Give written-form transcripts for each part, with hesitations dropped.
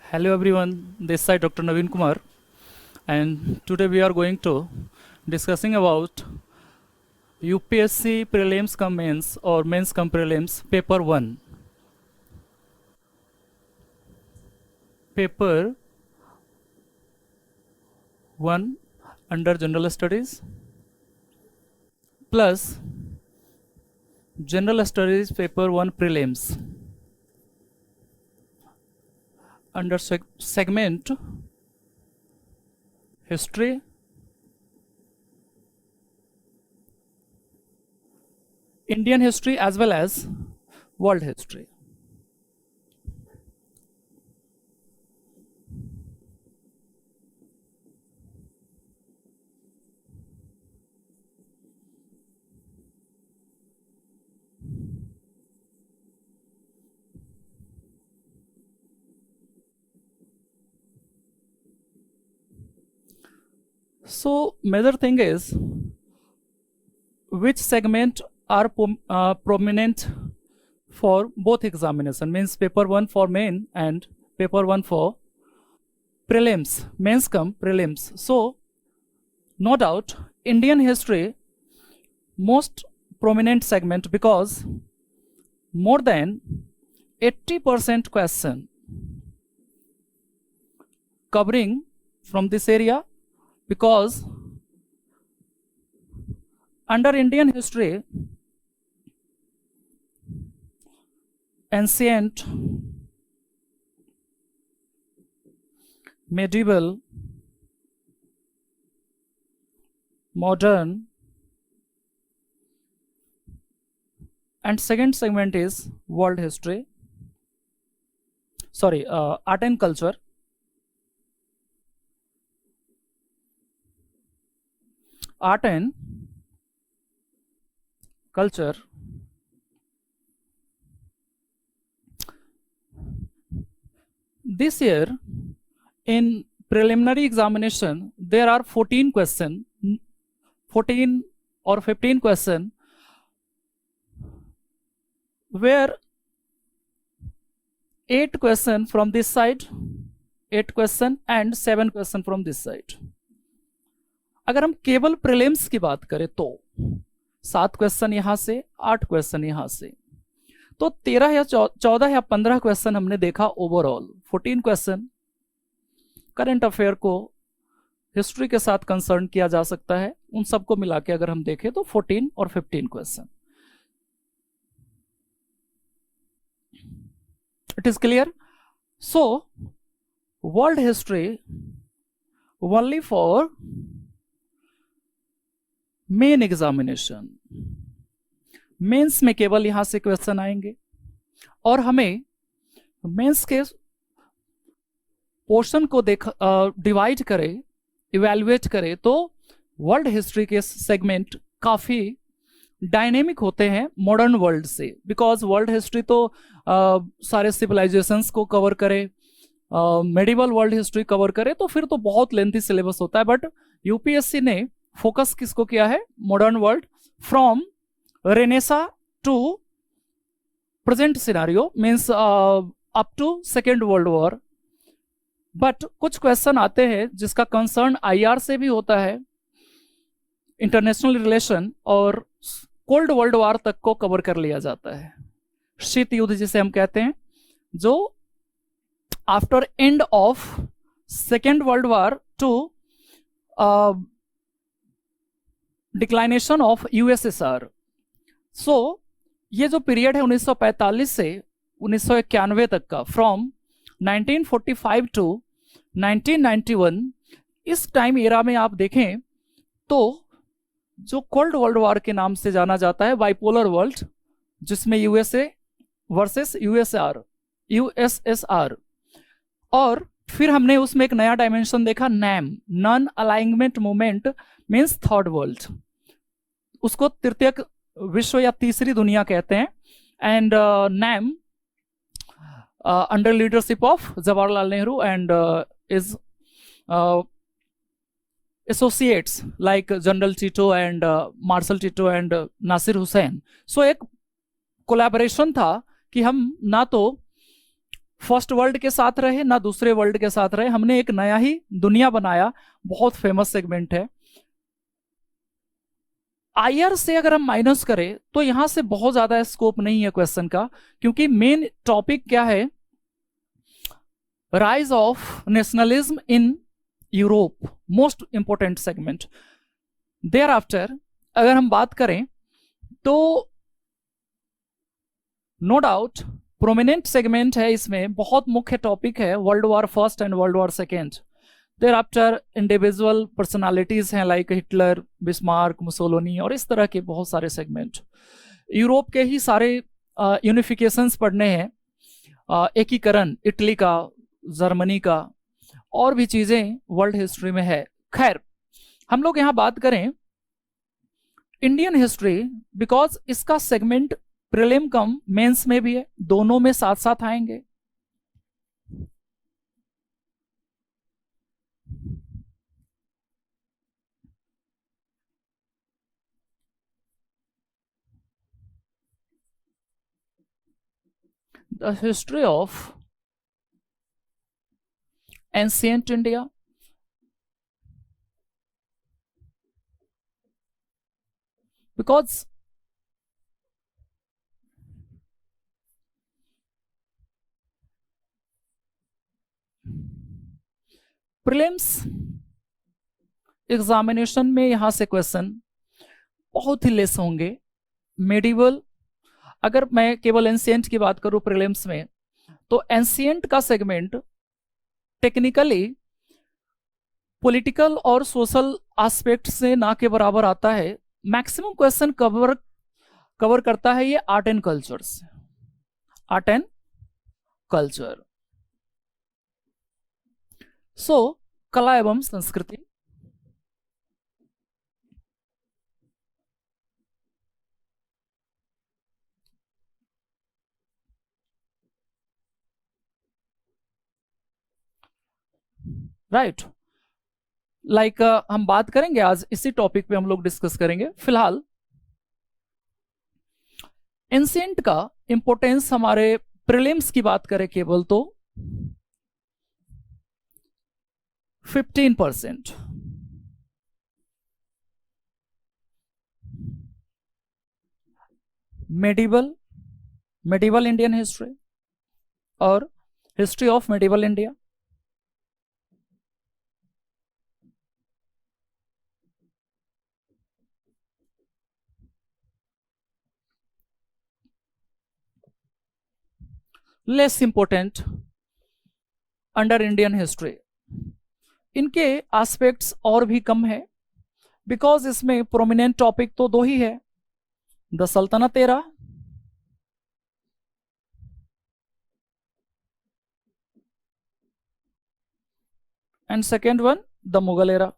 Hello everyone, this side Dr. Naveen Kumar, and today we are going to discussing about UPSC prelims cum mains or mains cum prelims paper 1. Paper 1 under general studies plus general studies paper 1 prelims under segment history, Indian history as well as world history. So major thing is which segment are prominent for both examination, means paper 1 for main and paper 1 for prelims, mains cum prelims. So no doubt Indian history most prominent segment because more than 80% question covering from this area, because under Indian history, ancient, medieval, modern, and second segment is world history, art and culture, art and culture. This year in preliminary examination there are 14 question, 14 or 15 question, where 8 question from this side, 8 question and 7 question from this side. अगर हम केवल prelims की बात करें तो 7 question यहां से, 8 question यहां से, तो 13 या 14 या 15 क्वेश्चन हमने देखा ओवरऑल। 14 क्वेश्चन करंट अफेयर को हिस्ट्री के साथ कंसर्न किया जा सकता है, उन सबको मिला के अगर हम देखें तो 14 और 15 question. It is clear? So world history only for main examination, mains में केवल यहां से क्वेश्चन आएंगे और हमें मेंस के पोर्शन को डिवाइड करें, इवैल्यूएट करें तो वर्ल्ड हिस्ट्री के सेगमेंट काफी डायनेमिक होते हैं मॉडर्न वर्ल्ड से, बिकॉज वर्ल्ड हिस्ट्री तो सारे सिविलाइजेशंस को कवर करे, मेडिवल वर्ल्ड हिस्ट्री कवर करे, तो फिर तो बहुत लेंथी सिलेबस होता है। बट यूपीएससी ने फोकस किसको किया है? Modern world, from renaissance to present scenario, means up to second world war. But कुछ क्वेश्चन आते हैं जिसका कंसर्न आईआर से भी होता है, इंटरनेशनल रिलेशन, और कोल्ड वर्ल्ड वॉर तक को कवर कर लिया जाता है, शीत युद्ध जिसे हम कहते हैं, जो after end of second world war to declination of USSR. So ये जो पीरियड है 1945 से 1991 तक का, फ्रॉम 1945 टू 1991, इस टाइम एरा में आप देखें तो जो कोल्ड वर्ल्ड वॉर के नाम से जाना जाता है, बाइपोलर वर्ल्ड, जिसमें यूएसए वर्सेस यूएसएसआर, और फिर हमने उसमें एक नया डायमेंशन देखा, NAM, non alignment movement, means third world, उसको तृतीय विश्व या तीसरी दुनिया कहते हैं। And NAM under leadership of Jawaharlal Nehru and is associates like general Tito and marshal Tito and Nasser Hussain. So एक कोलैबोरेशन था कि हम ना तो फर्स्ट वर्ल्ड के साथ रहे ना दूसरे वर्ल्ड के साथ रहे, हमने एक नया ही दुनिया बनाया। बहुत फेमस सेगमेंट है। आईआर से अगर हम माइनस करें तो यहां से बहुत ज्यादा स्कोप नहीं है क्वेश्चन का, क्योंकि मेन टॉपिक क्या है, rise of nationalism in Europe, most important segment. Thereafter अगर हम बात करें तो नो डाउट प्रोमिनेंट सेगमेंट है, इसमें बहुत मुख्य टॉपिक है world war first and world war second. Thereafter individual personalities हैं लाइक हिटलर, बिस्मार्क, मुसोलिनी और इस तरह के बहुत सारे सेगमेंट। यूरोप के ही सारे यूनिफिकेशंस पढ़ने हैं, एकीकरण इटली का, जर्मनी का, और भी चीजें वर्ल्ड हिस्ट्री में है। खैर हम लोग यहां बात करें इंडियन हिस्ट्री, बिकॉज इसका सेगमेंट प्रीलिम कम मेंस में भी है, दोनों में साथ साथ आएंगे। The history of ancient India, because prelims examination में यहां से क्वेश्चन बहुत ही लेस होंगे। मेडिवल, अगर मैं केवल एंशिएंट की बात करूं प्रीलिम्स में, तो एंशिएंट का सेगमेंट टेक्निकली पॉलिटिकल और सोशल एस्पेक्ट से ना के बराबर आता है। मैक्सिमम क्वेश्चन कवर करता है ये आर्ट एंड कल्चर से, आर्ट एंड कल्चर। सो कला एवं संस्कृति, राइट। लाइक हम बात करेंगे आज इसी टॉपिक पे हम लोग डिस्कस करेंगे। फिलहाल एंशिएंट का इंपोर्टेंस हमारे प्रीलिम्स की बात करें केवल तो 15%। मेडिवल इंडियन हिस्ट्री और history of medieval India, less important under Indian history. इनके एस्पेक्ट्स और भी कम है, बिकॉज इसमें प्रोमिनेंट टॉपिक तो दो ही है, द सल्तनत era and second one the Mughal era.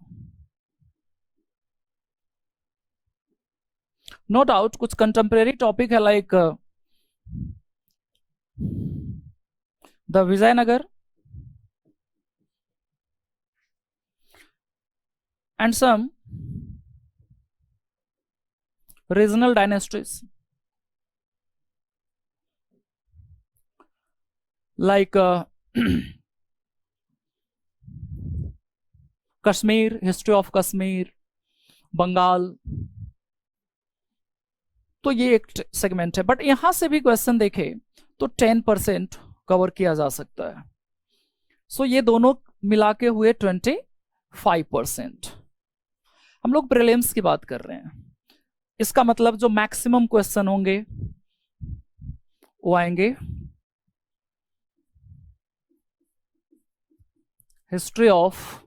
No doubt कुछ कंटेम्प्रेरी टॉपिक है like the Vijayanagar and some regional dynasties like Kashmir, history of Kashmir, Bengal. तो ये एक सेगमेंट है, बट यहां से भी क्वेश्चन देखे तो 10% कवर किया जा सकता है। सो ये दोनों मिला के हुए 25%। हम लोग प्रीलिम्स की बात कर रहे हैं, इसका मतलब जो मैक्सिमम क्वेश्चन होंगे वो आएंगे history of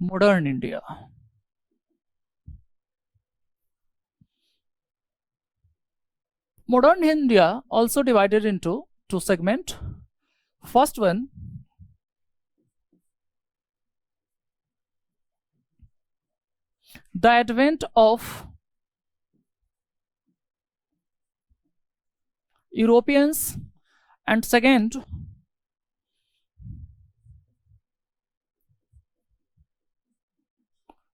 modern India. Modern India also divided into two segments. First one, the advent of Europeans, and second,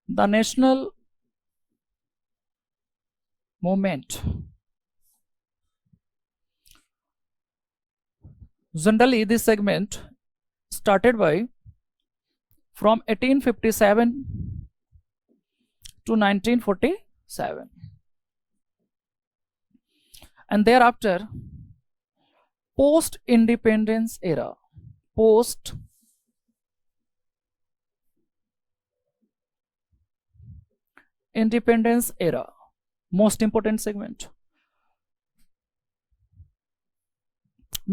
the national movement. Generally, this segment started by from 1857 to 1947, and thereafter post independence era. Post independence era, most important segment.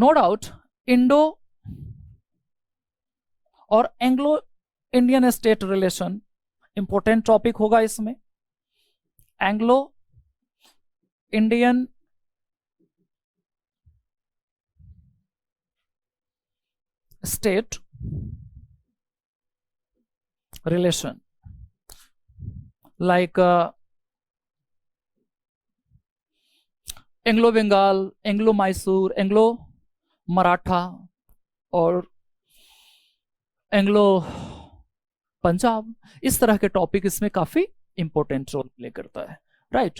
No doubt Indo और Anglo Indian state relation important topic होगा इसमें. Anglo Indian state relation, like Anglo Bengal, Anglo Mysore, Anglo Maratha और Anglo Punjab, इस तरह के topic इसमें काफी important role play करता है, right.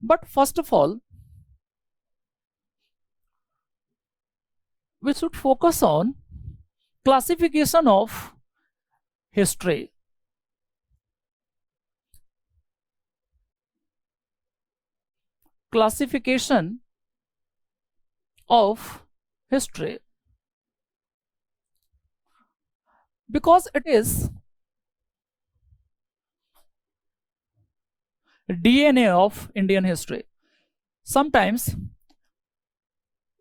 But first of all we should focus on classification of history. Classification of history, because it is DNA of Indian history. Sometimes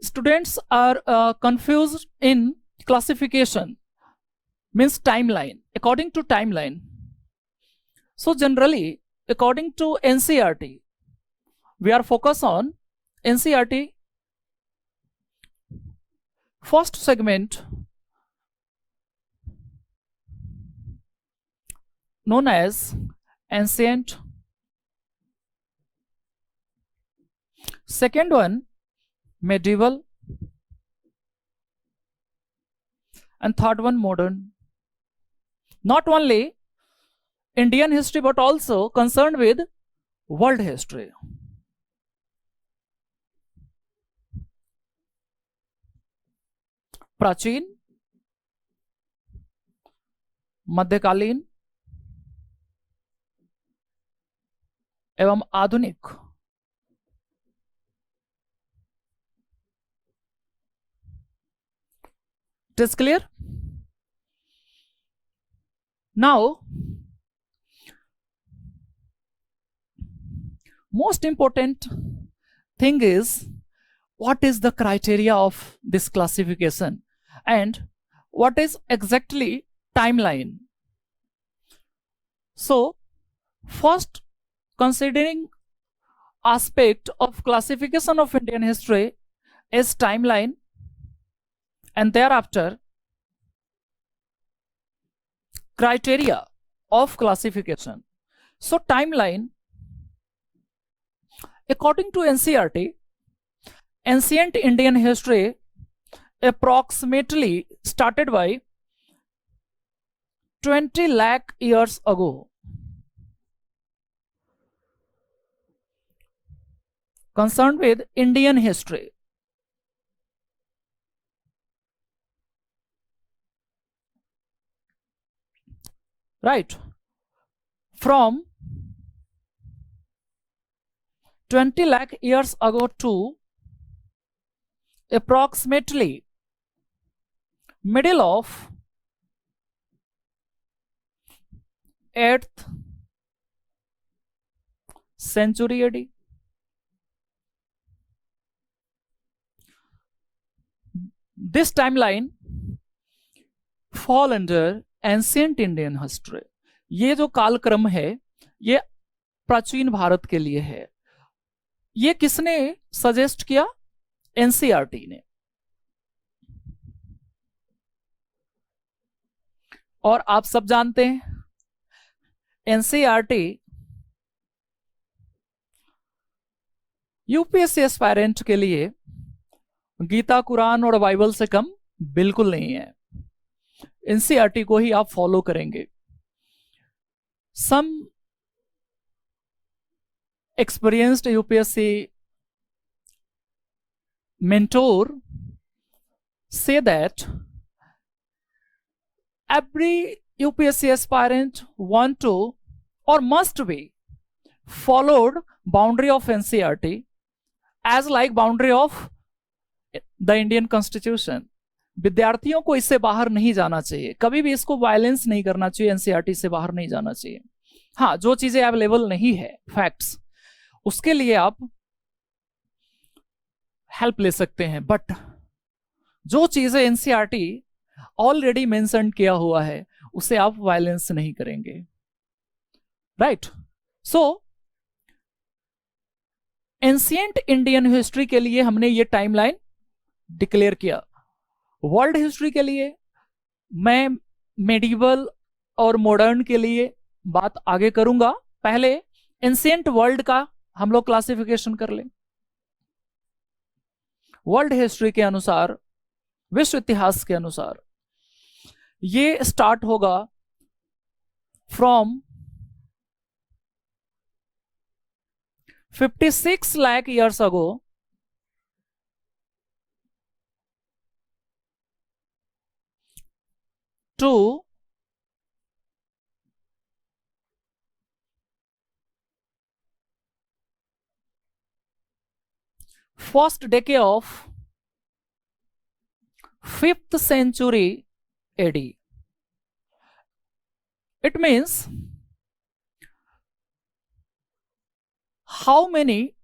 students are confused in classification, means timeline, according to timeline. So generally, according to NCERT, we are focused on NCERT first segment known as ancient, second one medieval, and third one modern. Not only Indian history but also concerned with world history. प्राचीन, मध्यकालीन एवं आधुनिक. It is clear? Now, most important thing is what is the criteria of this classification and what is exactly timeline. So, first considering aspect of classification of Indian history is timeline, and thereafter criteria of classification. So timeline, according to NCERT, ancient Indian history approximately started by 20 lakh years ago. Concerned with Indian history. Right. From 20 lakh years ago to approximately middle of 8th century AD. This timeline fall under ancient Indian history. ये जो कालक्रम है ये प्राचीन भारत के लिए है. ये किसने सजेस्ट किया? एनसीईआरटी ने. और आप सब जानते हैं एनसीईआरटी यूपीएससी एस्पायरेंट के लिए गीता, कुरान और बाइबल से कम बिल्कुल नहीं है. एनसीईआरटी को ही आप फॉलो करेंगे. सम experienced UPSC mentor say that every UPSC aspirant want to or must be followed boundary of NCERT as like boundary of the Indian Constitution. विद्यार्थियों को इससे बाहर नहीं जाना चाहिए, कभी भी इसको वायलेंस नहीं करना चाहिए, एनसीईआरटी से बाहर नहीं जाना चाहिए. हाँ, जो चीजें अवेलेबल नहीं है फैक्ट्स, उसके लिए आप हेल्प ले सकते हैं, बट जो चीजें एनसीईआरटी ऑलरेडी मेंशन किया हुआ है उसे आप वायलेंस नहीं करेंगे. राइट. सो एंशिएंट इंडियन हिस्ट्री के लिए हमने ये टाइमलाइन डिक्लेयर किया. वर्ल्ड हिस्ट्री के लिए मैं मेडिवल और मॉडर्न के लिए बात आगे करूंगा. पहले एंशिएंट वर्ल्ड का हम लोग क्लासिफिकेशन कर लें. वर्ल्ड हिस्ट्री के अनुसार, विश्व इतिहास के अनुसार, ये स्टार्ट होगा from 56 lakh years ago to first decade of 5th century AD. It means how many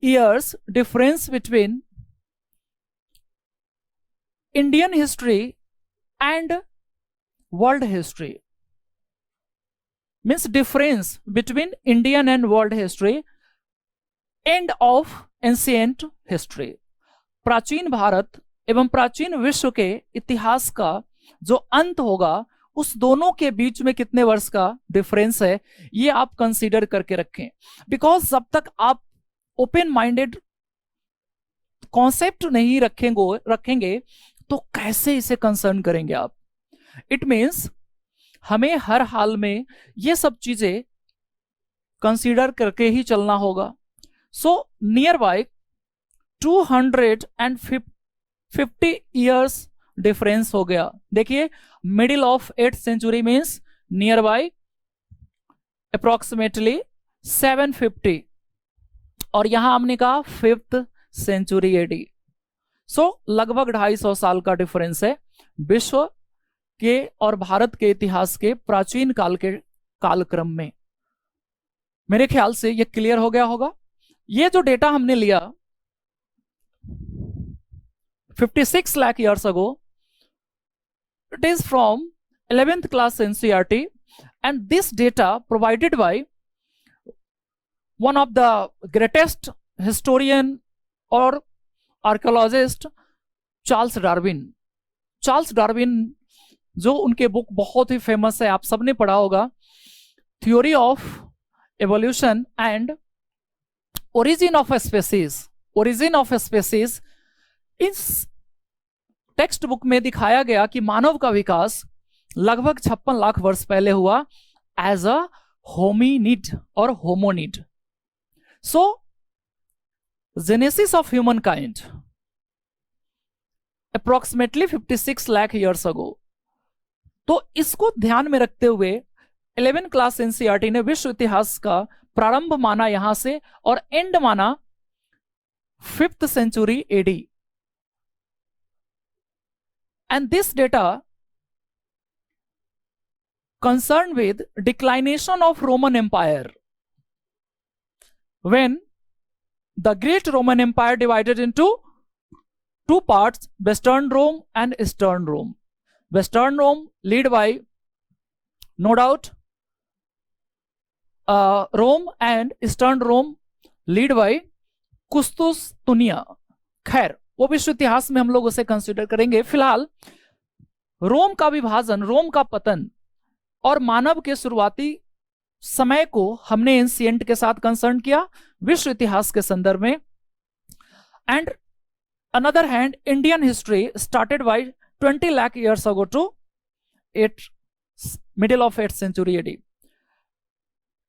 years difference between Indian history and world history. Means difference between Indian and world history, end of ancient history. प्राचीन भारत एवं प्राचीन विश्व के इतिहास का जो अंत होगा, उस दोनों के बीच में कितने वर्ष का डिफरेंस है, ये आप कंसीडर करके रखें. बिकॉज जब तक आप ओपन माइंडेड कॉन्सेप्ट नहीं रखेंगे तो कैसे इसे कंसर्न करेंगे आप. इट मीन्स हमें हर हाल में ये सब चीजें कंसीडर करके ही चलना होगा. So near by 250 years difference हो गया. देखिए, middle of 8th century means near by approximately 750, और यहां हमने कहा 5th सेंचुरी एडी. सो लगभग 250 साल का डिफरेंस है विश्व के और भारत के इतिहास के प्राचीन काल के कालक्रम में. मेरे ख्याल से ये क्लियर हो गया होगा. ये जो डेटा हमने लिया 56 lakh years ago, it is from 11th class NCERT, and this data provided by one of the greatest historian or archaeologist Charles Darwin. Charles Darwin, जो उनके बुक बहुत ही फेमस है, आप सबने पढ़ा होगा, theory of evolution and origin of species. Origin of species, इस text book में दिखाया गया कि मानव का विकास लगभग 56 लाख वर्ष पहले हुआ एज अ होमिनिड और hominid. So genesis of human kind approximately 56 lakh years अगो. तो इसको ध्यान में रखते हुए 11th class NCERT ने विश्व इतिहास का प्रारंभ माना यहां से और एंड माना 5th century AD. And this data concerned with declination of Roman Empire, when the great Roman Empire divided into two parts, Western Rome and Eastern Rome. Western Rome led by, no doubt, Rome, and Eastern Rome led by कुस्तुस्तुनिया. खैर, वो विश्व इतिहास में हम लोग उसे consider करेंगे. फिलहाल रोम का विभाजन, रोम का पतन और मानव के शुरुआती समय को हमने एंशिएंट के साथ कंसर्न किया विश्व इतिहास के संदर्भ में. And another hand, Indian history started by 20 lakh years ago to middle of 8th century AD.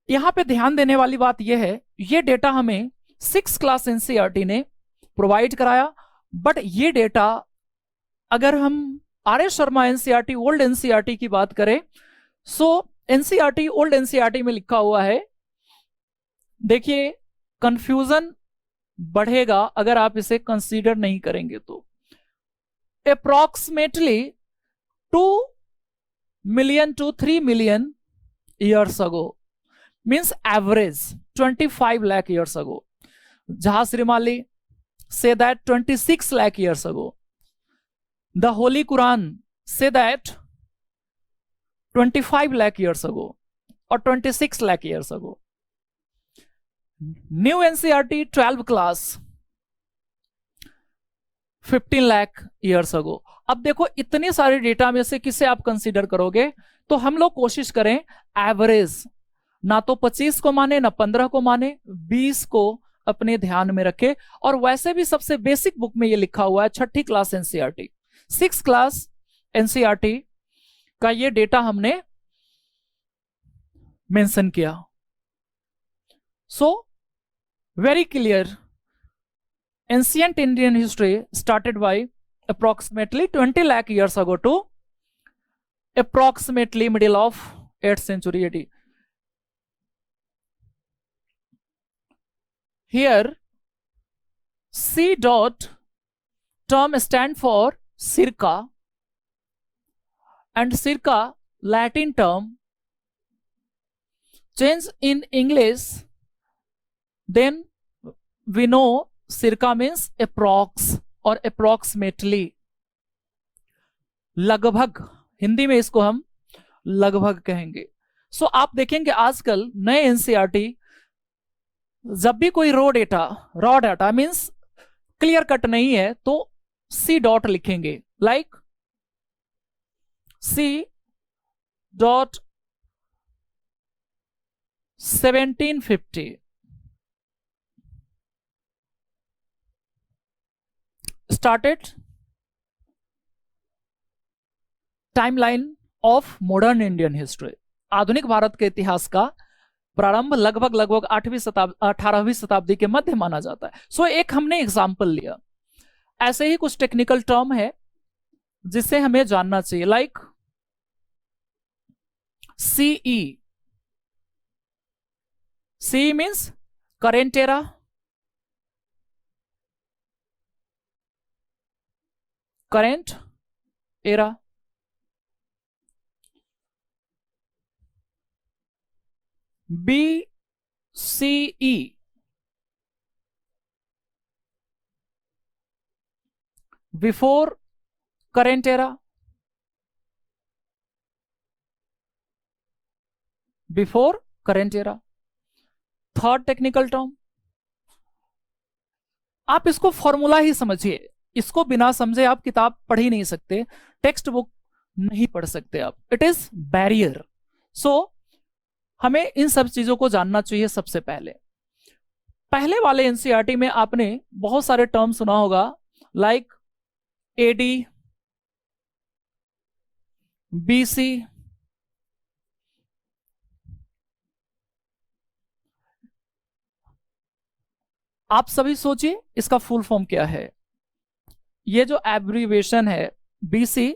यहां पे ध्यान देने वाली बात यह है, ये डेटा हमें 6th class NCERT ने प्रोवाइड कराया, बट ये डेटा अगर हम R S Sharma NCERT old NCERT की बात करें, सो एनसीईआरटी ओल्ड एनसीईआरटी में लिखा हुआ है, देखिए कंफ्यूजन बढ़ेगा अगर आप इसे कंसीडर नहीं करेंगे तो। Approximately 2 million to 3 million years ago means average 25 lakh years ago. Jahaz Rimali say that 26 lakh years ago. The Holy Quran say that 25 lakh years ago or 26 lakh years ago. New NCERT 12 class 15 lakh years अगो। अब देखो इतने सारे data में से किसे आप consider करोगे, तो हम लोग कोशिश करें एवरेज, ना तो 25 को माने ना 15 को माने, 20 को अपने ध्यान में रखे। और वैसे भी सबसे बेसिक बुक में ये लिखा हुआ है, 6ठी class NCERT, 6th class NCERT का ये डेटा हमने मेंशन किया। So very clear, ancient Indian history started by approximately 20 lakh years ago to approximately middle of 8th century AD. Here C dot term stand for circa, and circa Latin term change in English, then we know circa means approx और approximately, लगभग, हिंदी में इसको हम लगभग कहेंगे। सो आप देखेंगे आजकल नए एनसीईआरटी जब भी कोई raw data means clear cut नहीं है तो सी डॉट लिखेंगे, like C dot 1750 started timeline of modern Indian history. आधुनिक भारत के इतिहास का प्रारंभ लगभग 18वीं शताब्दी के मध्य माना जाता है। सो एक हमने एग्जाम्पल लिया, ऐसे ही कुछ टेक्निकल टर्म है जिसे हमें जानना चाहिए, like CE, C means current era, current era, BCE, before current era, before current era। Third technical term, आप इसको फॉर्मूला ही समझिए, इसको बिना समझे आप किताब पढ़ ही नहीं सकते, टेक्स्ट बुक नहीं पढ़ सकते आप, इट इज बैरियर। सो हमें इन सब चीजों को जानना चाहिए। सबसे पहले वाले एनसीईआरटी में आपने बहुत सारे टर्म सुना होगा, लाइक एडी, बीसी, आप सभी सोचिए इसका फुल फॉर्म क्या है। ये जो एब्रीवेशन है बीसी,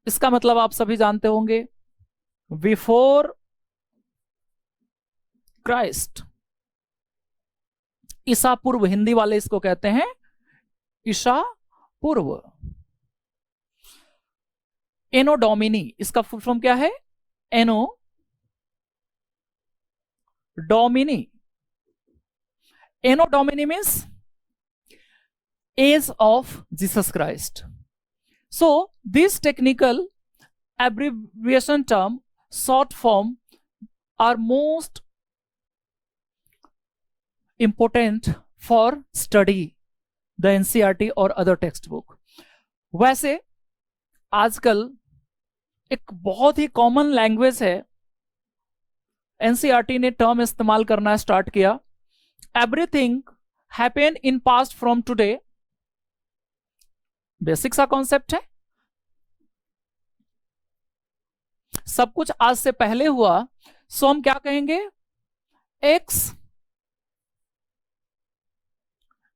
इसका मतलब आप सभी जानते होंगे, बिफोर क्राइस्ट, ईसा पूर्व, हिंदी वाले इसको कहते हैं ईसा पूर्व। एनो डोमिनी, इसका फुल फॉर्म क्या है, anno domini. Anno domini means age of Jesus Christ. So this technical abbreviation term, short form, are most important for study the NCERT or other textbook। वैसे आजकल एक बहुत ही कॉमन लैंग्वेज है, NCERT ने term इस्तेमाल करना स्टार्ट किया, everything happen in past from today. Basic सा कॉन्सेप्ट है, सब कुछ आज से पहले हुआ, सो हम क्या कहेंगे, x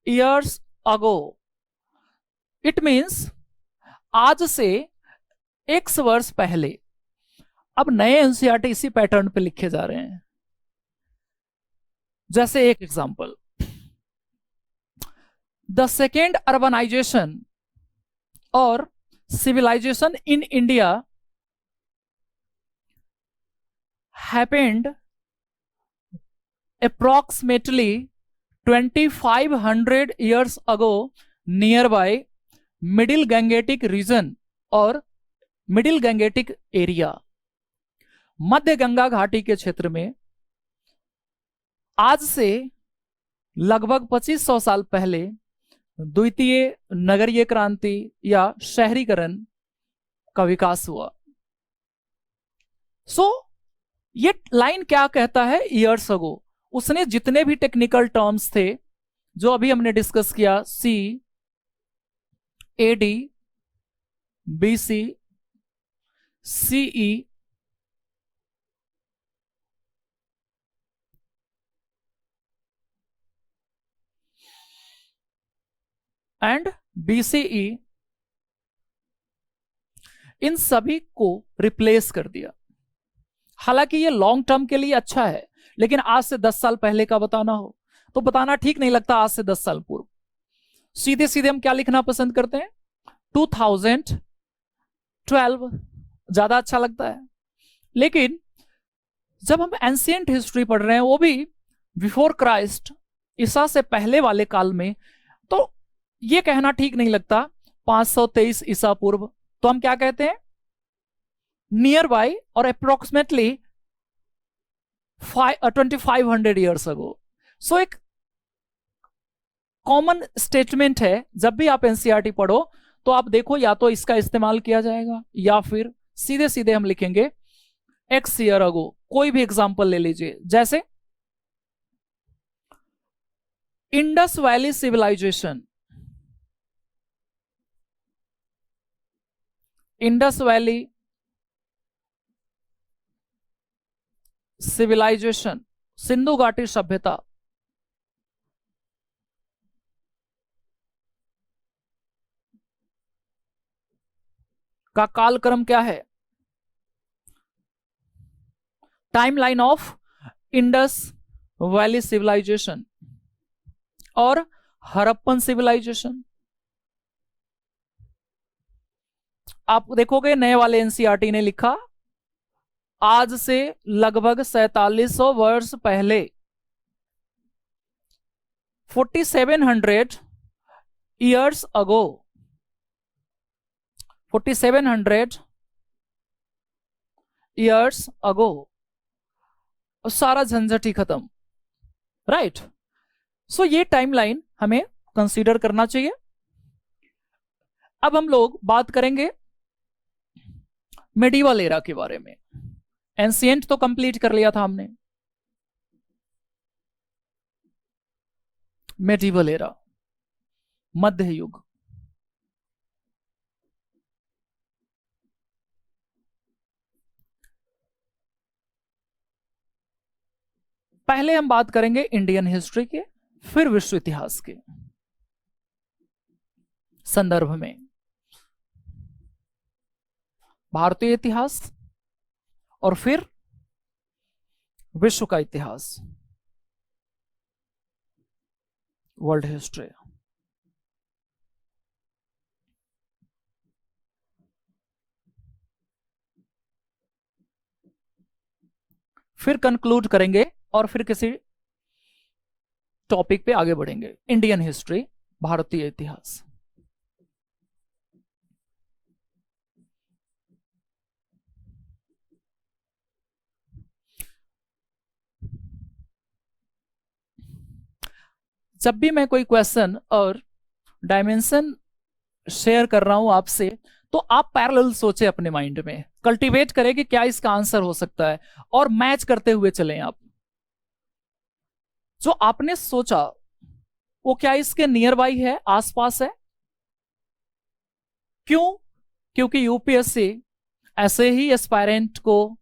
years ago. It means आज से x वर्ष पहले। अब नए एनसीईआरटी इसी पैटर्न पे लिखे जा रहे हैं। जैसे एक एग्जांपल, द सेकेंड अर्बनाइजेशन और civilization in India happened approximately 2500 years ago nearby Middle Gangetic region और मिडिल गंगेटिक एरिया, मध्य गंगा घाटी के क्षेत्र में आज से लगभग 2500 साल पहले द्वितीय नगरीय क्रांति या शहरीकरण का विकास हुआ। ये लाइन क्या कहता है? Years ago. उसने जितने भी टेक्निकल टर्म्स थे जो अभी हमने डिस्कस किया, C, AD, BC, CE, and BCE, इन सभी को रिप्लेस कर दिया। हालांकि ये लॉन्ग टर्म के लिए अच्छा है, लेकिन आज से 10 साल पहले का बताना हो तो बताना ठीक नहीं लगता। आज से 10 साल पूर्व सीधे सीधे हम क्या लिखना पसंद करते हैं? 2012 ज्यादा अच्छा लगता है। लेकिन जब हम एंशिएंट हिस्ट्री पढ़ रहे हैं, वो भी बिफोर क्राइस्ट, ईसा से पहले वाले काल में, तो ये कहना ठीक नहीं लगता 523 ईसा पूर्व। तो हम क्या कहते हैं? नियर बाय और अप्रोक्सीमेटली 2500 ईयर्स अगो। सो एक कॉमन स्टेटमेंट है, जब भी आप एनसीईआरटी पढ़ो तो आप देखो या तो इसका इस्तेमाल किया जाएगा या फिर सीधे सीधे हम लिखेंगे एक्स ईयर अगो। कोई भी एग्जांपल ले लीजिए, जैसे Indus valley civilisation, Indus valley civilisation, सिंधु घाटी सभ्यता, का कालक्रम क्या है? Timeline of Indus valley civilisation और हड़प्पन सिविलाइजेशन। आप देखोगे नए वाले एनसीईआरटी ने लिखा आज से लगभग 4700 वर्ष पहले, 4700 ईयर्स अगो, 4700 ईयर्स अगो। सारा झंझट ही खत्म, राइट? सो ये टाइमलाइन हमें कंसीडर करना चाहिए। अब हम लोग बात करेंगे मेडिवल एरा के बारे में। एंशिएंट तो कंप्लीट कर लिया था हमने, मेडिवल एरा, मध्य युग। पहले हम बात करेंगे इंडियन हिस्ट्री के, फिर विश्व इतिहास के संदर्भ में, भारतीय इतिहास और फिर विश्व का इतिहास, वर्ल्ड हिस्ट्री। फिर कंक्लूड करेंगे और फिर किसी टॉपिक पे आगे बढ़ेंगे। इंडियन हिस्ट्री, भारतीय इतिहास। जब भी मैं कोई क्वेश्चन और डायमेंशन शेयर कर रहा हूं आपसे, तो आप पैरेलल सोचे, अपने माइंड में कल्टीवेट करें कि क्या इसका आंसर हो सकता है, और मैच करते हुए चलें। आप जो आपने सोचा वो क्या इसके नियर बाई है, आसपास है? क्यों? क्योंकि यूपीएससी ऐसे ही एस्पायरेंट को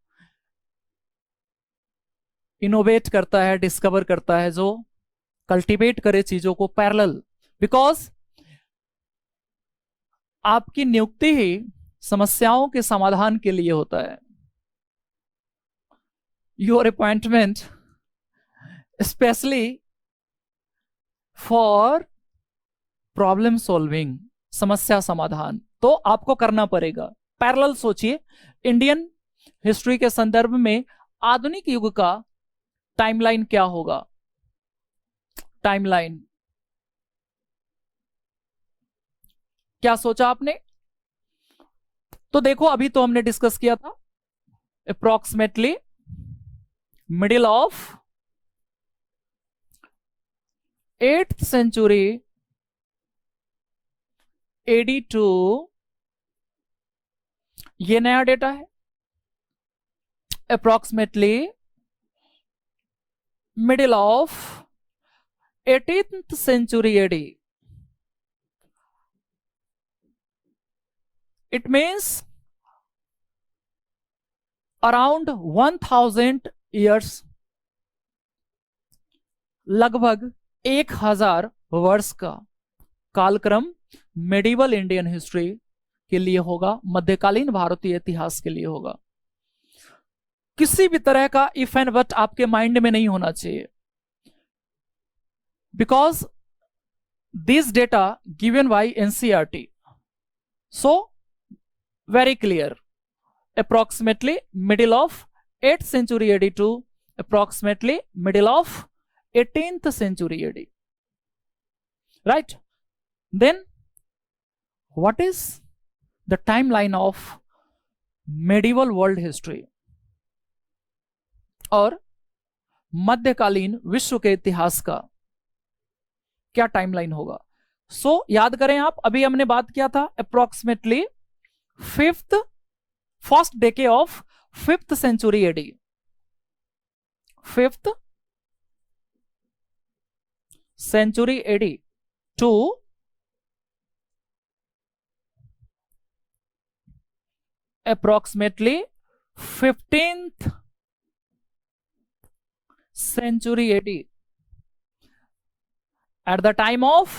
इनोवेट करता है, डिस्कवर करता है, जो कल्टीवेट करे चीजों को पैरेलल। बिकॉज आपकी नियुक्ति ही समस्याओं के समाधान के लिए होता है। Your appointment specially for problem solving, समस्या समाधान, तो आपको करना पड़ेगा। पैरेलल सोचिए, इंडियन हिस्ट्री के संदर्भ में आधुनिक युग का टाइमलाइन क्या होगा। टाइमलाइन क्या सोचा आपने? तो देखो, अभी तो हमने डिस्कस किया था approximately middle of 8th century AD to, ये नया डेटा है, approximately middle of 18th century AD. It means around 1000 years, लगभग 1000 वर्ष का कालक्रम मेडिवल इंडियन हिस्ट्री के लिए होगा, मध्यकालीन भारतीय इतिहास के लिए होगा। किसी भी तरह का इफ एंड बट आपके माइंड में नहीं होना चाहिए, because this data given by NCERT, so very clear, approximately middle of 8th century AD to approximately middle of 18th century AD, right? Then what is the timeline of medieval world history, और मध्यकालीन विश्व के इतिहास का क्या timeline होगा? याद करें आप, अभी हमने बात किया था approximately first decade of 5th century AD, 5th century AD to approximately 15th century AD, at the time of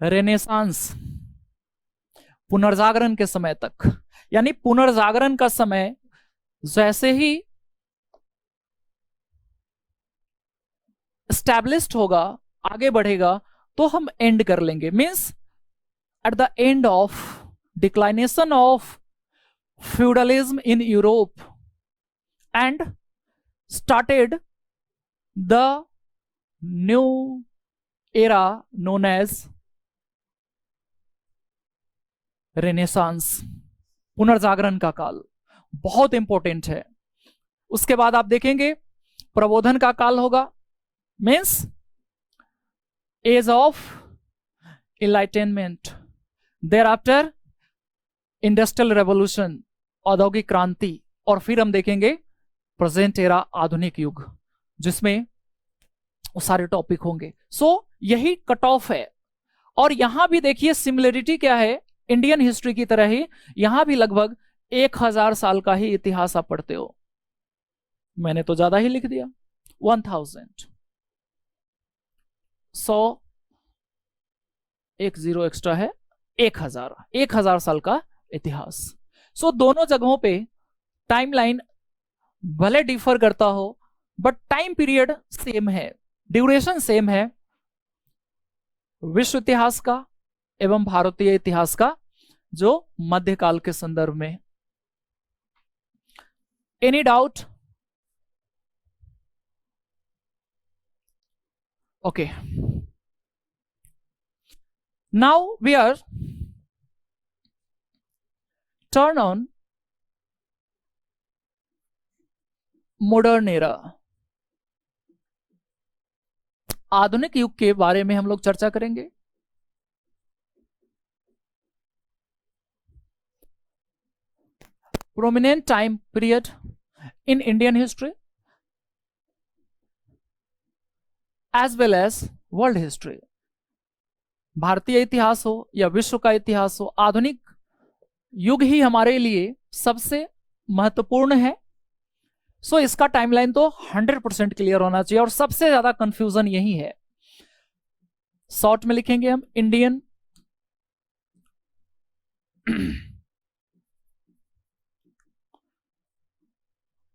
renaissance, पुनर्जागरण के समय तक। यानी पुनर्जागरण का समय जैसे ही एस्टैब्लिश्ड होगा, आगे बढ़ेगा, तो हम एंड कर लेंगे। Means at the end of declination of feudalism in Europe and started the new era known as renaissance, पुनर्जागरण का काल बहुत इंपॉर्टेंट है। उसके बाद आप देखेंगे प्रबोधन का काल होगा, means age of enlightenment, thereafter industrial revolution, औद्योगिक क्रांति, और फिर हम देखेंगे प्रेजेंट एरा, आधुनिक युग, जिसमें वो सारे टॉपिक होंगे। यही कट ऑफ है। और यहां भी देखिए सिमिलरिटी क्या है, इंडियन हिस्ट्री की तरह ही यहां भी लगभग 1000 साल का ही इतिहास आप पढ़ते हो। मैंने तो ज्यादा ही लिख दिया, 1000, 100, एक जीरो एक्स्ट्रा है, 1000 साल का इतिहास। दोनों जगहों पे टाइमलाइन भले डिफर करता हो, बट टाइम पीरियड सेम है, ड्यूरेशन सेम है, विश्व इतिहास का एवं भारतीय इतिहास का, जो मध्यकाल के संदर्भ में। Any doubt? Okay, now we are turn on modern era. आधुनिक युग के बारे में हम लोग चर्चा करेंगे। Prominent time period in Indian history as well as world history. भारतीय इतिहास हो या विश्व का इतिहास हो, आधुनिक युग ही हमारे लिए सबसे महत्वपूर्ण है। इसका टाइमलाइन तो 100% क्लियर होना चाहिए, और सबसे ज्यादा कंफ्यूजन यही है। शॉर्ट में लिखेंगे हम इंडियन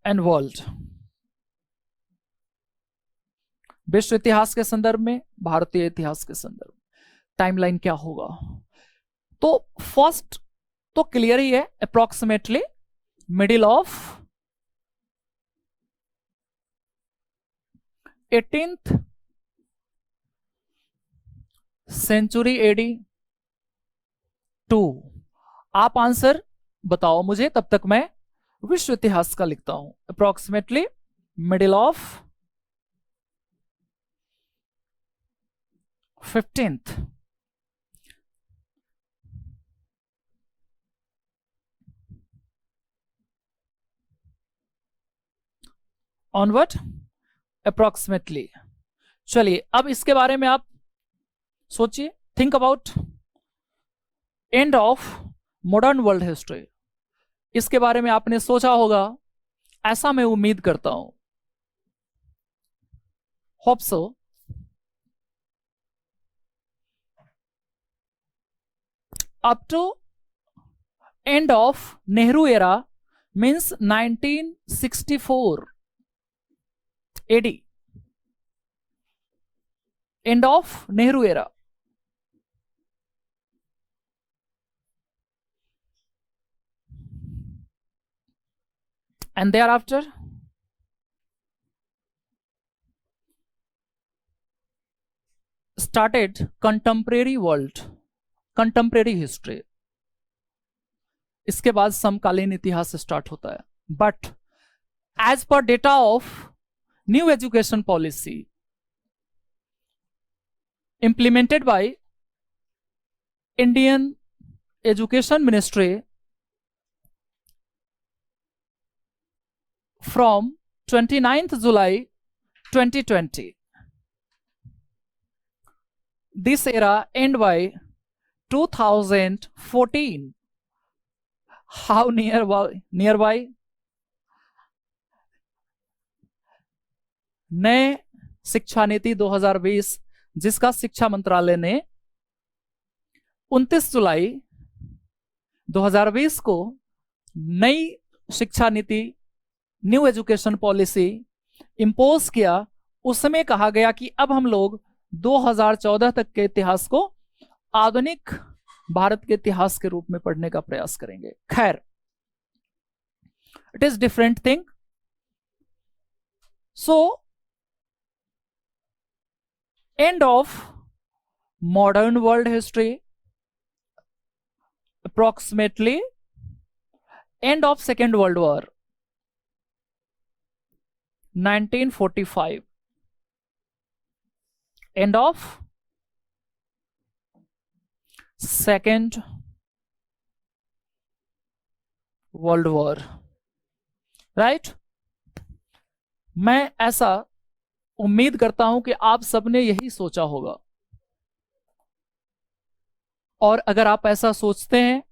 एंड वर्ल्ड, विश्व इतिहास के संदर्भ में, भारतीय इतिहास के संदर्भ में टाइमलाइन क्या होगा? तो फर्स्ट तो क्लियर ही है, approximately middle of 18th century AD to. आप आंसर बताओ मुझे, तब तक मैं विश्व इतिहास का लिखता हूं। Approximately middle of 15th onward, approximately. चलिए अब इसके बारे में आप सोचिए, think about end of modern world history. इसके बारे में आपने सोचा होगा, ऐसा मैं उम्मीद करता हूं, hope so. Up to end of Nehru era means 1964 AD, end of Nehru era. And thereafter, started contemporary world, contemporary history। इसके बाद समकालीन इतिहास स्टार्ट होता है। But as per data of new education policy implemented by Indian Education Ministry from 29th July 2020. This era end by 2014. How nearby? नए शिक्षा नीति 2020, जिसका शिक्षा मंत्रालय ने 29 जुलाई 2020 को नई शिक्षा नीति, न्यू एजुकेशन पॉलिसी इंपोज किया। उसमें कहा गया कि अब हम लोग 2014 तक के इतिहास को आधुनिक भारत के इतिहास के रूप में पढ़ने का प्रयास करेंगे। खैर, it is different thing. So end of modern world history, approximately end of Second World War 1945, end of Second World War, right? मैं ऐसा उम्मीद करता हूं कि आप सबने यही सोचा होगा, और अगर आप ऐसा सोचते हैं,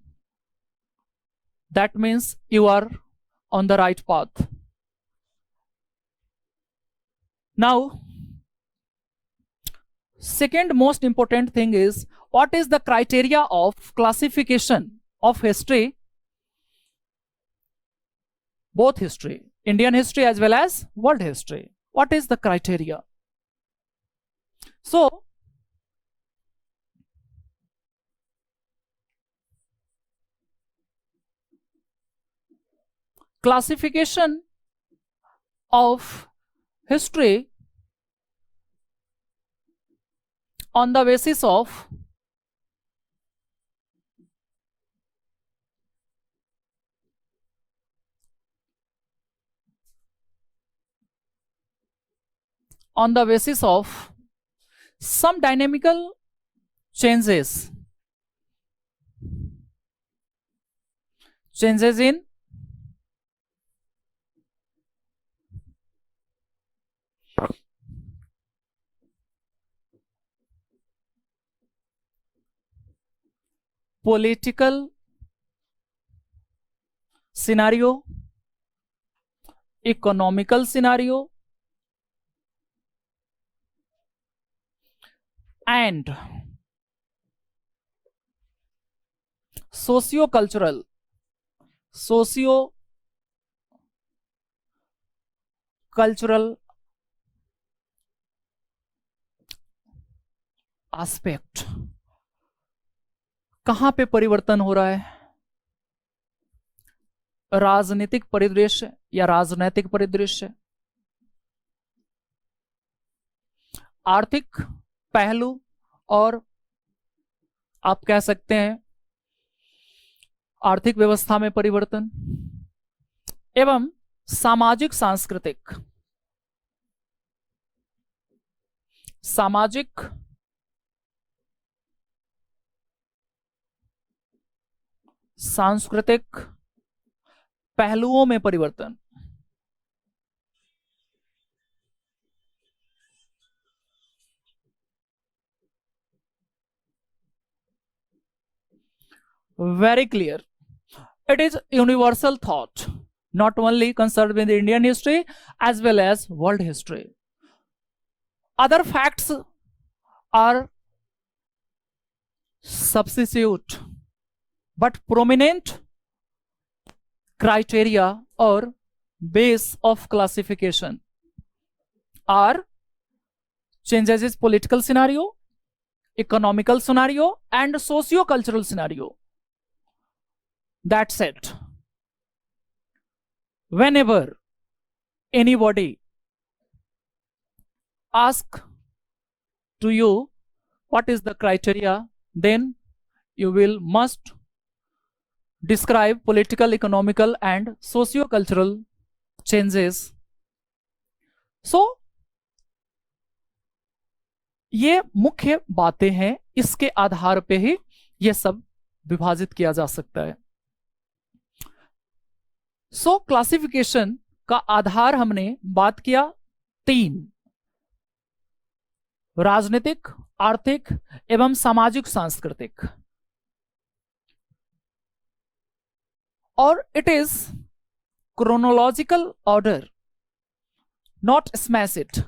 that means you are on the right path. Now second most important thing is, what is the criteria of classification of history, both history, Indian history as well as world history? What is the criteria? So, classification of history on the basis of some dynamical changes in political scenario, economical scenario, and socio cultural, socio cultural aspect, कहां पे परिवर्तन हो रहा है? राजनीतिक परिदृश्य या राजनैतिक परिदृश्य, आर्थिक पहलू, और आप कह सकते हैं आर्थिक व्यवस्था में परिवर्तन, एवं सामाजिक सांस्कृतिक, सामाजिक सांस्कृतिक पहलुओं में परिवर्तन। Very clear. It is universal thought, not only concerned with Indian history as well as world history. Other facts are substitute, but prominent criteria or base of classification are changes in political scenario, economical scenario, and socio-cultural scenario. That said, whenever anybody asks to you what is the criteria, then you will must describe political, economical, and socio-cultural changes. So, ये मुख्य बातें हैं, इसके आधार पे ही ये सब विभाजित किया जा सकता है। सो क्लासिफिकेशन का आधार हमने बात किया 3, राजनीतिक, आर्थिक एवं सामाजिक सांस्कृतिक, और it is chronological order, not smash it.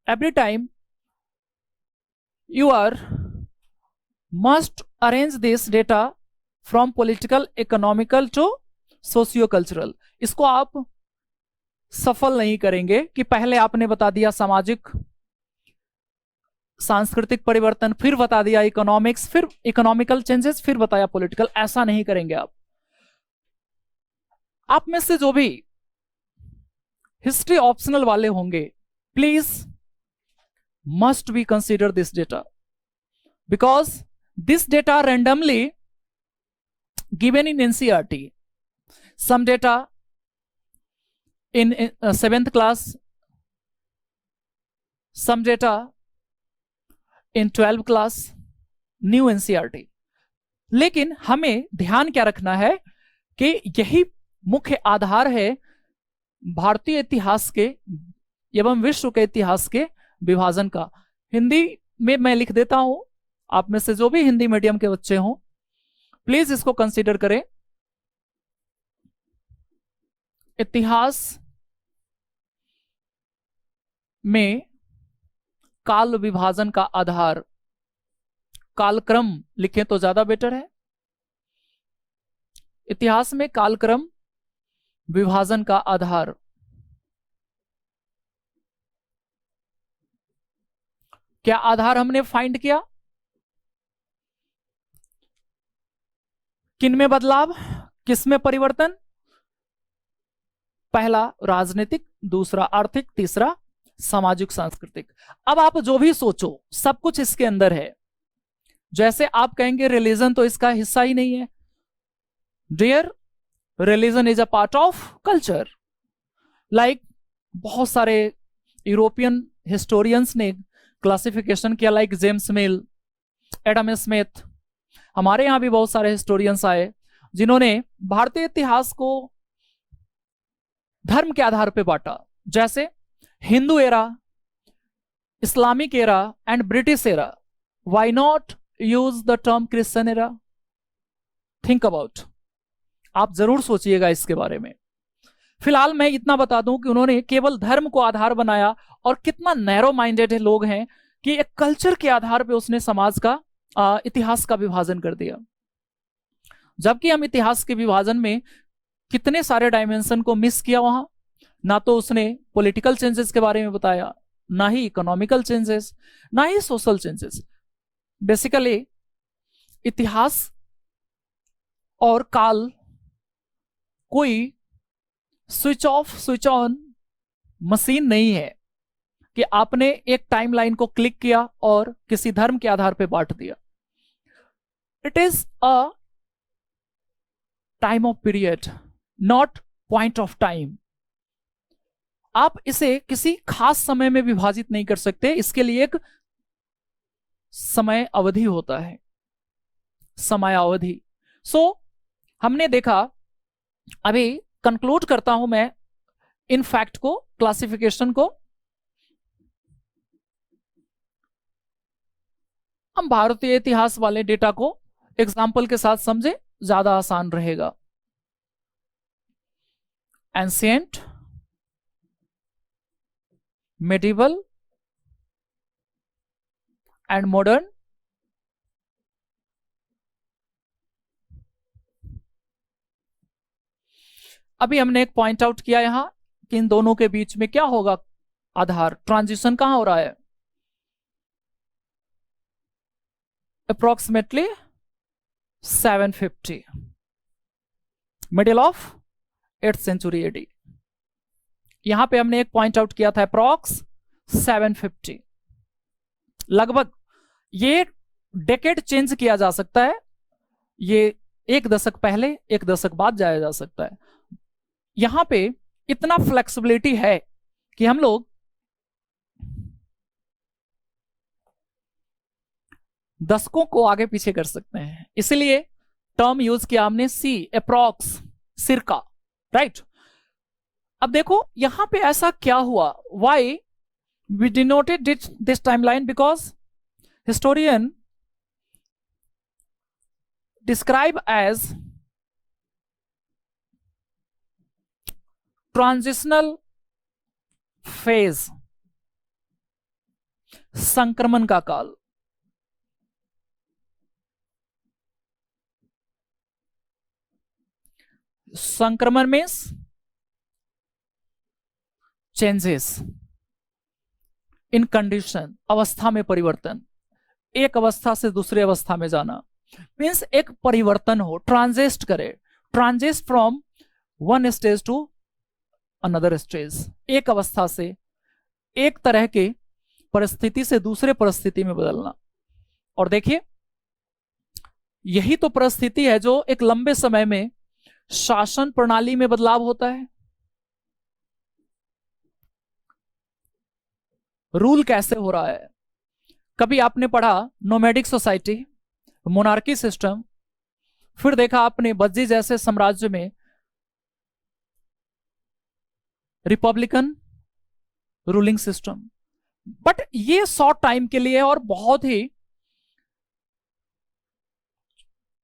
Every time you are must arrange this data from political, economical to socio-cultural. इसको आप सफल नहीं करेंगे कि पहले आपने बता दिया सामाजिक सांस्कृतिक परिवर्तन, फिर बता दिया इकोनॉमिक्स, फिर इकोनॉमिकल चेंजेस, फिर बताया पॉलिटिकल। ऐसा नहीं करेंगे आप में से जो भी हिस्ट्री ऑप्शनल वाले होंगे, please must be consider this data, because this data randomly given in NCERT, some data in 7th class, some data in 12th class, new NCERT। लेकिन हमें ध्यान क्या रखना है कि यही मुख्य आधार है भारतीय इतिहास के एवं विश्व के इतिहास के विभाजन का। हिंदी में मैं लिख देता हूं, आप में से जो भी हिंदी मीडियम के बच्चे हों प्लीज इसको कंसीडर करें। इतिहास में काल विभाजन का आधार, कालक्रम लिखें तो ज्यादा बेटर है। इतिहास में कालक्रम विभाजन का आधार क्या आधार हमने फाइंड किया? किन में बदलाव, किस में परिवर्तन? पहला राजनीतिक, दूसरा आर्थिक, तीसरा सामाजिक सांस्कृतिक। अब आप जो भी सोचो सब कुछ इसके अंदर है। जैसे आप कहेंगे रिलीजन तो इसका हिस्सा ही नहीं है। Dear, religion is a part of culture. Like बहुत सारे यूरोपियन हिस्टोरियंस ने क्लासिफिकेशन किया, like James Mill, Adam Smith. हमारे यहां भी बहुत सारे हिस्टोरियंस आए जिन्होंने भारतीय इतिहास को धर्म के आधार पर बांटा, जैसे Hindu era, Islamic era and British era. Why not use the term Christian era? Think about, आप जरूर सोचिएगा इसके बारे में। फिलहाल मैं इतना बता दूं कि उन्होंने केवल धर्म को आधार बनाया, और कितना नैरो माइंडेड लोग हैं कि एक कल्चर के आधार पे उसने समाज का इतिहास का विभाजन कर दिया, जबकि हम इतिहास के विभाजन में कितने सारे डायमेंशन को मिस किया वहां। ना तो उसने पॉलिटिकल चेंजेस के बारे में बताया, ना ही इकोनॉमिकल चेंजेस, ना ही सोशल चेंजेस। बेसिकली इतिहास और काल कोई switch off switch on machine नहीं है कि आपने एक टाइमलाइन को क्लिक किया और किसी धर्म के आधार पर बांट दिया। It is a time of period, not point of time. आप इसे किसी खास समय में विभाजित नहीं कर सकते, इसके लिए एक समय अवधि होता है, समय अवधि। सो हमने देखा, अभी कंक्लूड करता हूं मैं इन फैक्ट को, क्लासिफिकेशन को। हम भारतीय इतिहास वाले डेटा को एग्जाम्पल के साथ समझे, ज्यादा आसान रहेगा। Ancient, medieval and modern. अभी हमने एक पॉइंट आउट किया यहां कि इन दोनों के बीच में क्या होगा आधार, ट्रांजिशन कहां हो रहा है, approximately 750, middle of 8th century AD. यहां पे हमने एक पॉइंट आउट किया था अप्रॉक्स 750, लगभग। ये डेकेड चेंज किया जा सकता है, ये एक दशक पहले एक दशक बाद जाया जा सकता है। यहां पे इतना फ्लेक्सिबिलिटी है कि हम लोग दशकों को आगे पीछे कर सकते हैं, इसलिए टर्म यूज किया हमने सी, अप्रॉक्स, सिरका, राइट। अब देखो यहां पे ऐसा क्या हुआ, why we denoted this timeline, because historian describe as transitional phase, संक्रमण का काल। संक्रमण मीन्स चेंजेस इन कंडीशन, अवस्था में परिवर्तन, एक अवस्था से दूसरे अवस्था में जाना, मीन्स एक परिवर्तन हो, ट्रांजिस्ट करे, transit from one stage to another stage, एक अवस्था से एक तरह के परिस्थिति से दूसरे परिस्थिति में बदलना। और देखिए यही तो परिस्थिति है जो एक लंबे समय में शासन प्रणाली में बदलाव होता है। रूल कैसे हो रहा है, कभी आपने पढ़ा नोमैडिक सोसाइटी, मोनार्की सिस्टम, फिर देखा आपने बज्जी जैसे साम्राज्य में रिपब्लिकन रूलिंग सिस्टम। बट ये शॉर्ट टाइम के लिए और बहुत ही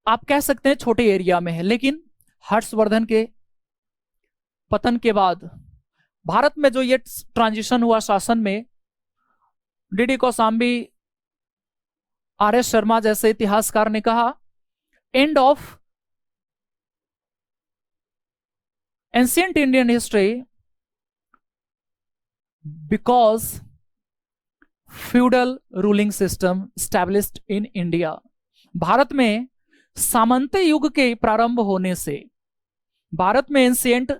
आप कह सकते हैं छोटे एरिया में है, लेकिन हर्षवर्धन के पतन के बाद भारत में जो ये ट्रांजिशन हुआ शासन में, डीडी कौशाम्बी, आर.एस. शर्मा जैसे इतिहासकार ने कहा end of ancient Indian history because feudal ruling system established in India. Bharat में सामंत युग के प्रारंभ होने से भारत में एंशिएंट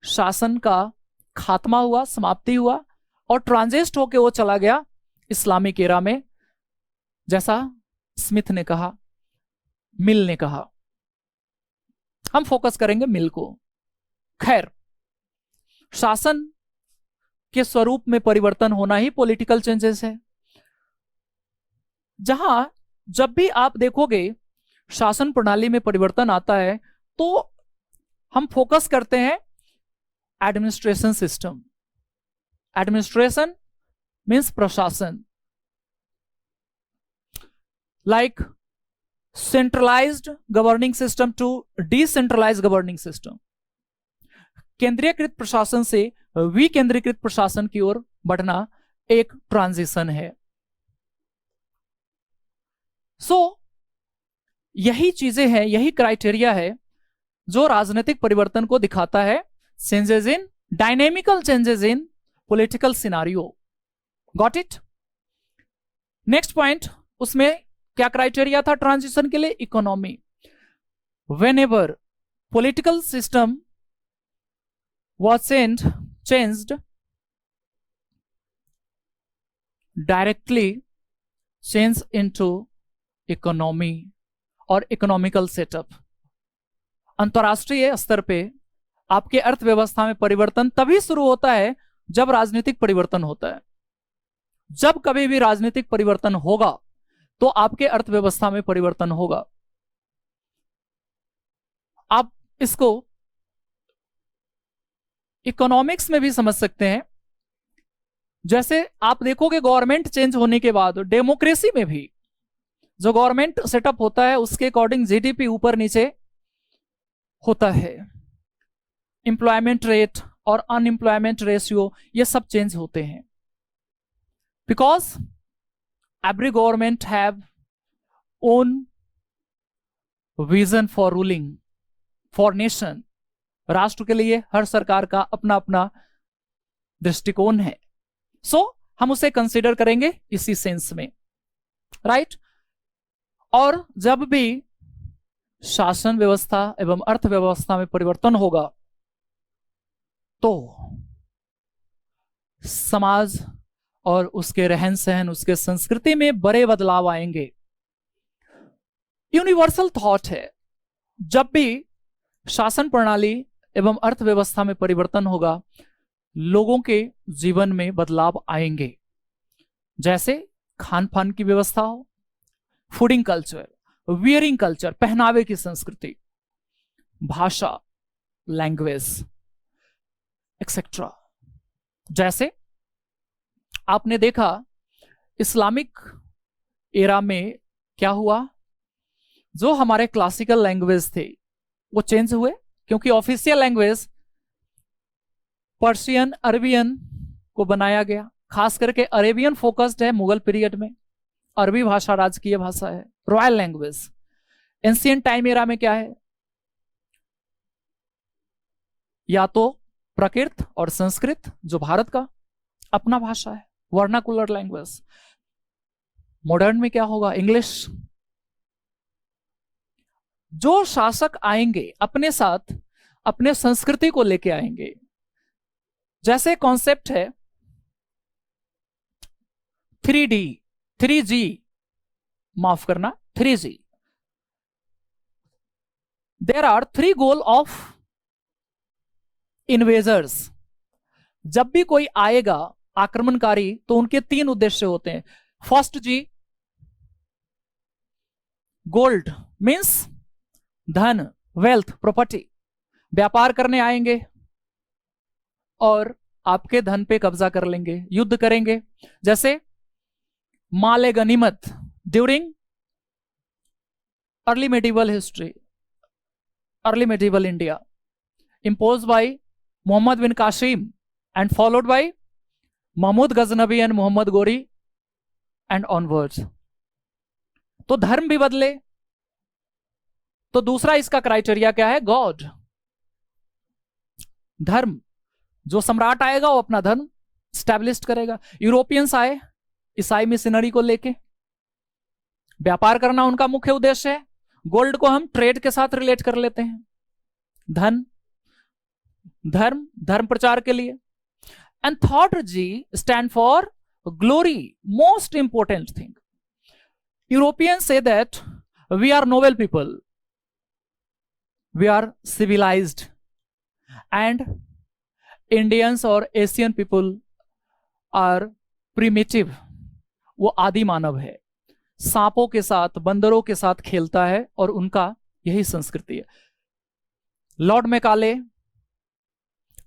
शासन का खात्मा हुआ, समाप्ति हुआ, और ट्रांजिस्ट होके वो चला गया इस्लामिक एरा में, जैसा स्मिथ ने कहा, मिल ने कहा। हम फोकस करेंगे मिल को। खैर, शासन के स्वरूप में परिवर्तन होना ही पॉलिटिकल चेंजेस है। जहां जब भी आप देखोगे शासन प्रणाली में परिवर्तन आता है तो हम फोकस करते हैं एडमिनिस्ट्रेशन सिस्टम। एडमिनिस्ट्रेशन मीन्स प्रशासन, like centralised governing system to decentralised governing system. केंद्रीयकृत प्रशासन से विकेंद्रीकृत प्रशासन की ओर बढ़ना एक ट्रांजिशन है। सो यही चीजें हैं, यही क्राइटेरिया है जो राजनीतिक परिवर्तन को दिखाता है। Changes in dynamical changes in political scenario. Got it? Next point, उसमें क्या क्राइटेरिया था ट्रांजिशन के लिए? Economy. When ever political system was changed directly change into economy और इकोनॉमिकल सेटअप। अंतरराष्ट्रीय स्तर पे आपके अर्थव्यवस्था में परिवर्तन तभी शुरू होता है जब राजनीतिक परिवर्तन होता है। जब कभी भी राजनीतिक परिवर्तन होगा तो आपके अर्थव्यवस्था में परिवर्तन होगा। आप इसको इकोनॉमिक्स में भी समझ सकते हैं। जैसे आप देखोगे गवर्नमेंट चेंज होने के बाद डेमोक्रेसी में भी जो गवर्नमेंट सेटअप होता है उसके अकॉर्डिंग जीडीपी ऊपर नीचे होता है। एम्प्लॉयमेंट रेट और अनएम्प्लॉयमेंट रेशियो ये सब चेंज होते हैं, because every government have own vision for ruling for nation. राष्ट्र के लिए हर सरकार का अपना अपना दृष्टिकोण है। सो हम उसे कंसिडर करेंगे इसी सेंस में, राइट? और जब भी शासन व्यवस्था एवं अर्थव्यवस्था में परिवर्तन होगा तो समाज और उसके रहन सहन, उसके संस्कृति में बड़े बदलाव आएंगे। यूनिवर्सल थॉट है, जब भी शासन प्रणाली एवं अर्थव्यवस्था में परिवर्तन होगा लोगों के जीवन में बदलाव आएंगे। जैसे खान पान की व्यवस्था हो, फूडिंग कल्चर, वियरिंग कल्चर, पहनावे की संस्कृति, भाषा, लैंग्वेज एक्सेट्रा। जैसे आपने देखा इस्लामिक एरा में क्या हुआ, जो हमारे क्लासिकल लैंग्वेज थे वो चेंज हुए, क्योंकि ऑफिशियल लैंग्वेज पर्शियन, अरबियन को बनाया गया। खास करके अरेबियन फोकस्ड है मुगल पीरियड में। अरबी भाषा राजकीय भाषा है, royal language. Ancient time era में क्या है, या तो प्राकृत और संस्कृत जो भारत का अपना भाषा है, वर्नाकुलर लैंग्वेज। मॉडर्न में क्या होगा, इंग्लिश। जो शासक आएंगे अपने साथ अपने संस्कृति को लेके आएंगे। जैसे कॉन्सेप्ट है 3D, 3G, माफ करना 3G। There are 3 goal of invaders. जब भी कोई आएगा आक्रमणकारी तो उनके 3 उद्देश्य होते हैं। फर्स्ट G, गोल्ड मीन्स धन, वेल्थ, प्रॉपर्टी। व्यापार करने आएंगे और आपके धन पे कब्जा कर लेंगे, युद्ध करेंगे। जैसे माल गनीमत during early medieval history, early medieval India, imposed by Muhammad bin Qasim and followed by Mahmud Ghaznavi and Muhammad Gori and onwards। तो धर्म भी बदले। तो दूसरा इसका क्राइटेरिया क्या है, गॉड, धर्म। जो सम्राट आएगा वो अपना धर्म स्टैब्लिश करेगा। यूरोपियंस आए ईसाई मिशनरी को लेके, व्यापार करना उनका मुख्य उद्देश्य है। गोल्ड को हम ट्रेड के साथ रिलेट कर लेते हैं। धन, धर्म, धर्म प्रचार के लिए। And third G stand for glory, most important thing. Europeans से that we are noble people, we are civilized, and Indians और एशियन पीपल आर प्रिमिटिव। वो आदि मानव है, सांपों के साथ, बंदरों के साथ खेलता है और उनका यही संस्कृति है। लॉर्ड मैकाले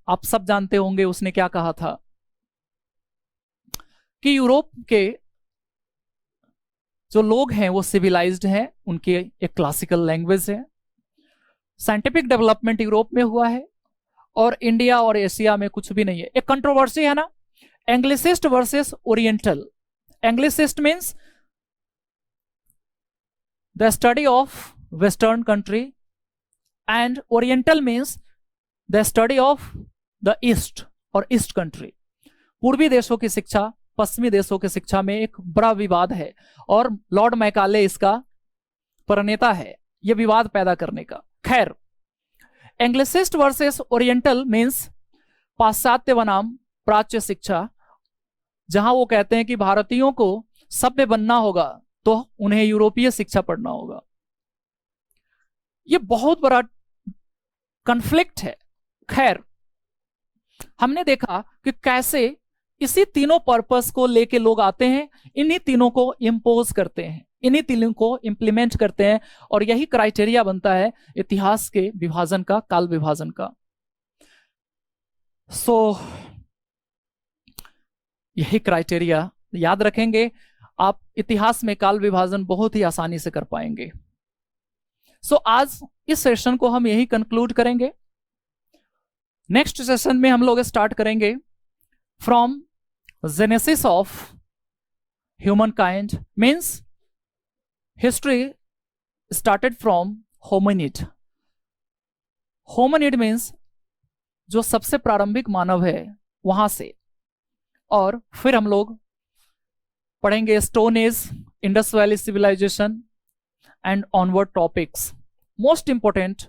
आप सब जानते होंगे, उसने क्या कहा था कि यूरोप के जो लोग हैं वो सिविलाइज्ड हैं, उनकी एक क्लासिकल लैंग्वेज है। साइंटिफिक डेवलपमेंट यूरोप में हुआ है और इंडिया और एशिया में कुछ भी नहीं है। एक कंट्रोवर्सी है ना, Anglicist versus oriental. Anglicist means the study of western country, and oriental means the study of the east और ईस्ट कंट्री। पूर्वी देशों की शिक्षा पश्चिमी देशों की शिक्षा में एक बड़ा विवाद है, और लॉर्ड मैकाले इसका प्रणेता है, यह विवाद पैदा करने का। खैर, एंग्लिसिस्ट वर्सेस ओरिएंटल मीन्स पाश्चात्य बनाम प्राच्य शिक्षा, जहां वो कहते हैं कि भारतीयों को सभ्य बनना होगा तो उन्हें यूरोपीय शिक्षा पढ़ना होगा। यह बहुत बड़ा कॉन्फ्लिक्ट है। खैर, हमने देखा कि कैसे इसी तीनों पर्पस को लेके लोग आते हैं, इन्हीं तीनों को इंपोज करते हैं, इन्हीं तीनों को इंप्लीमेंट करते हैं, और यही क्राइटेरिया बनता है इतिहास के विभाजन का, काल विभाजन का। यही क्राइटेरिया याद रखेंगे, आप इतिहास में काल विभाजन बहुत ही आसानी से कर पाएंगे। आज इस सेशन को हम यही कंक्लूड करेंगे। नेक्स्ट सेशन में हम लोग स्टार्ट करेंगे from genesis of human kind, means history started from hominid. Hominid means जो सबसे प्रारंभिक मानव है वहां से, और फिर हम लोग पढ़ेंगे stone age, Indus valley civilization and onward topics. Most important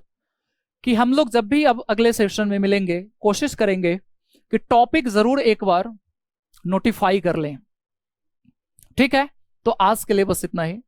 कि हम लोग जब भी अब अगले सेशन में मिलेंगे कोशिश करेंगे कि टॉपिक जरूर एक बार नोटिफाई कर लें। ठीक है, तो आज के लिए बस इतना ही।